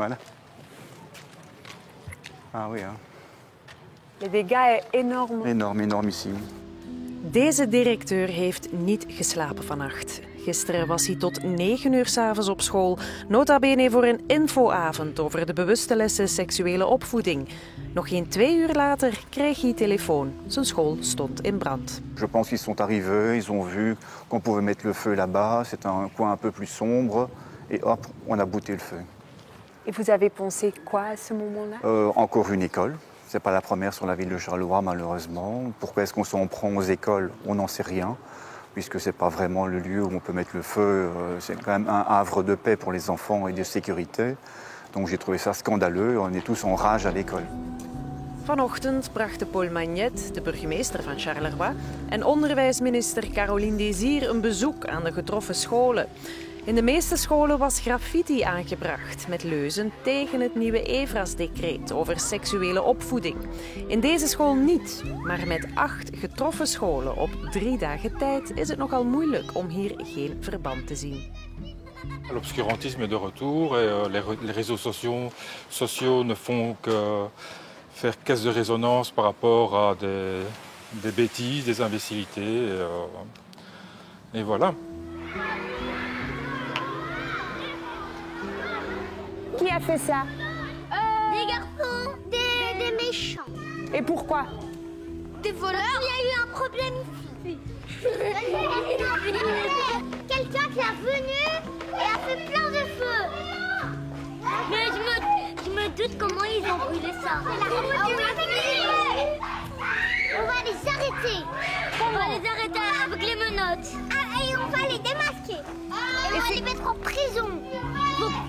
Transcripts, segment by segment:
Voilà. Ah oui, hein. De dégâts is enorm. Enorm, enormissime. Deze directeur heeft niet geslapen vannacht. Gisteren was hij tot 9 uur 's avonds op school, nota bene voor een infoavond over de bewuste lessen seksuele opvoeding. Nog geen 2 uur later kreeg hij telefoon. Zijn school stond in brand. Je pense qu'ils sont arrivés, ils ont vu qu'on pouvait mettre le feu là-bas. C'est un coin un peu plus sombre. Et hop, on a bouté le feu. Et vous avez pensé quoi à ce moment-là? Encore une école. C'est pas la première sur la ville de Charleroi, malheureusement. Pourquoi est-ce qu'on s'en prend aux écoles? On n'en sait rien, puisque c'est pas vraiment le lieu où on peut mettre le feu. C'est quand même un havre de paix pour les enfants et de sécurité. Donc j'ai trouvé ça scandaleux. On est tous en rage à l'école. Vanochtend brachten Paul Magnet, de burgemeester van Charleroi, en onderwijsminister Caroline Desir een bezoek aan de getroffen scholen. In de meeste scholen was graffiti aangebracht met leuzen tegen het nieuwe EVRAS-decreet over seksuele opvoeding. In deze school niet, maar met 8 getroffen scholen op 3 dagen tijd is het nogal moeilijk om hier geen verband te zien. L'obscurantisme est de retour et les réseaux sociaux ne font que faire caisse de résonance par rapport à des bêtises, des imbécilités. Et voilà. Qui a fait ça? Des garçons, des méchants. Et pourquoi? Des voleurs. Il y a eu un problème ici. Quelqu'un qui est venu et a fait plein de feu. Mais je me doute comment ils ont brûlé ça. On va les arrêter. On va les arrêter avec les menottes. Et on va les démasquer. Et on va les mettre en prison.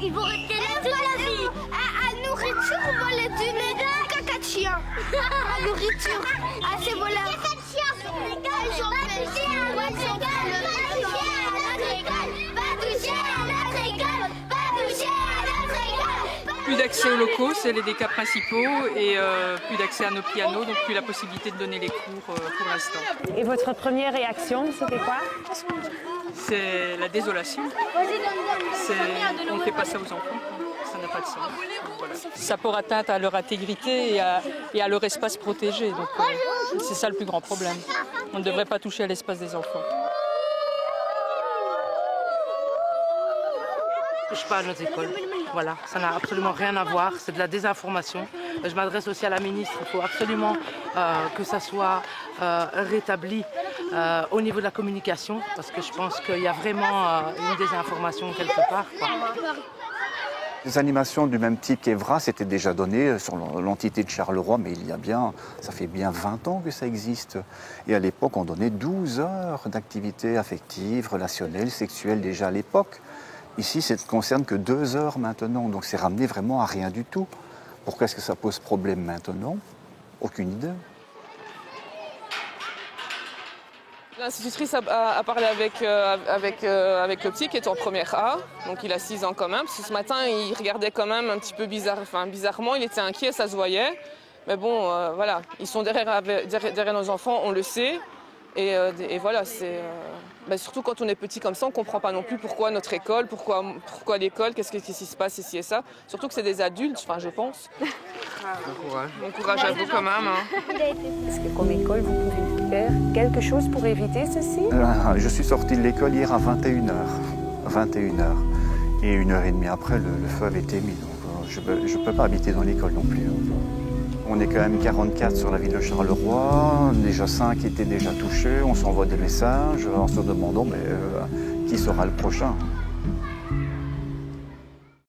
Ils vont rester là toute la vie. À nourriture, on va les donner caca de chien. À nourriture. À ces voleurs. Caca de chien, c'est légal. Pas toucher à notre école. Pas toucher à notre école. Pas toucher à notre école. Plus d'accès aux locaux, c'est les cas principaux, et plus d'accès à nos pianos, donc plus la possibilité de donner les cours pour l'instant. Et votre première réaction, c'était quoi? C'est la désolation. On ne fait pas ça aux enfants, ça n'a pas de sens. Voilà. Ça porte atteinte à leur intégrité et à leur espace protégé, donc c'est ça le plus grand problème. On ne devrait pas toucher à l'espace des enfants. Ne touche pas à nos écoles. Voilà, ça n'a absolument rien à voir, c'est de la désinformation. Je m'adresse aussi à la ministre, il faut absolument que ça soit rétabli au niveau de la communication, parce que je pense qu'il y a vraiment une désinformation quelque part, quoi. Des animations du même type qu'Evras étaient déjà données sur l'entité de Charleroi, mais ça fait bien 20 ans que ça existe. Et à l'époque, on donnait 12 heures d'activités affectives, relationnelles, sexuelles déjà à l'époque. Ici, ça ne concerne que 2 heures maintenant, donc c'est ramené vraiment à rien du tout. Pourquoi est-ce que ça pose problème maintenant? Aucune idée. L'institutrice a parlé avec le petit qui est en première A, donc il a 6 ans quand même, parce que ce matin il regardait quand même un petit peu bizarrement, il était inquiet, ça se voyait. Mais bon, voilà, ils sont derrière nos enfants, on le sait. Et voilà, surtout quand on est petit comme ça, on ne comprend pas non plus pourquoi notre école, pourquoi l'école, qu'est-ce qui se passe ici et ça. Surtout que c'est des adultes, enfin je pense. Bon courage à vous quand même. Hein. Est-ce que comme école, vous pouvez faire quelque chose pour éviter ceci? Je suis sorti de l'école hier à 21h. 21h. Et 1h30 après, le feu avait été mis. Donc je ne peux pas habiter dans l'école non plus. On est quand même 44 sur la ville de Charleroi, déjà 5 étaient déjà touchés, on s'envoie des messages en se demandant qui sera le prochain.